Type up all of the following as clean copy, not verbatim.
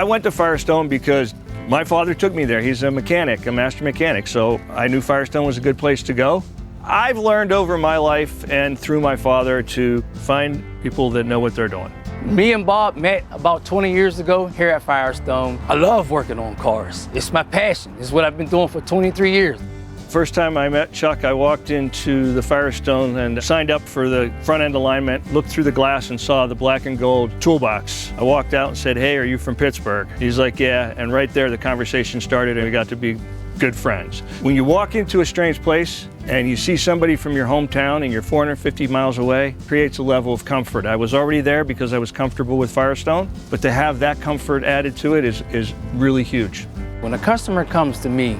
I went to Firestone because my father took me there. He's a mechanic, a master mechanic, so I knew Firestone was a good place to go. I've learned over my life and through my father to find people that know what they're doing. Me and Bob met about 20 years ago here at Firestone. I love working on cars. It's my passion. It's what I've been doing for 23 years. First time I met Chuck, I walked into the Firestone and signed up for the front end alignment, looked through the glass and saw the black and gold toolbox. I walked out and said, "Hey, are you from Pittsburgh?" He's like, "Yeah," and right there the conversation started and we got to be good friends. When you walk into a strange place and you see somebody from your hometown and you're 450 miles away, it creates a level of comfort. I was already there because I was comfortable with Firestone, but to have that comfort added to it is really huge. When a customer comes to me,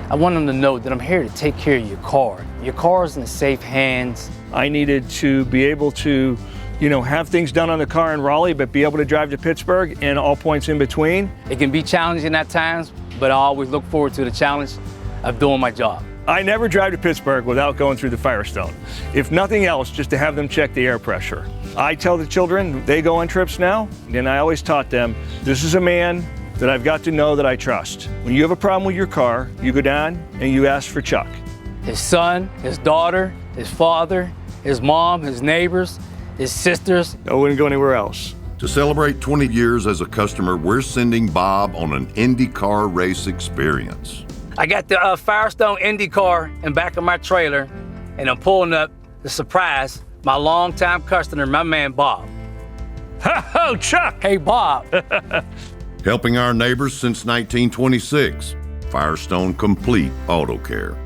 I want them to know that I'm here to take care of your car. Your car is in safe hands. I needed to be able to, have things done on the car in Raleigh, but be able to drive to Pittsburgh and all points in between. It can be challenging at times, but I always look forward to the challenge of doing my job. I never drive to Pittsburgh without going through the Firestone. If nothing else, just to have them check the air pressure. I tell the children, they go on trips now, and I always taught them, this is a man that I've got to know that I trust. When you have a problem with your car, you go down and you ask for Chuck. His son, his daughter, his father, his mom, his neighbors, his sisters. I wouldn't go anywhere else. To celebrate 20 years as a customer, we're sending Bob on an IndyCar race experience. I got the Firestone Indy car in back of my trailer, and I'm pulling up to surprise my longtime customer, my man Bob. Oh, Chuck! Hey, Bob. Helping our neighbors since 1926. Firestone Complete Auto Care.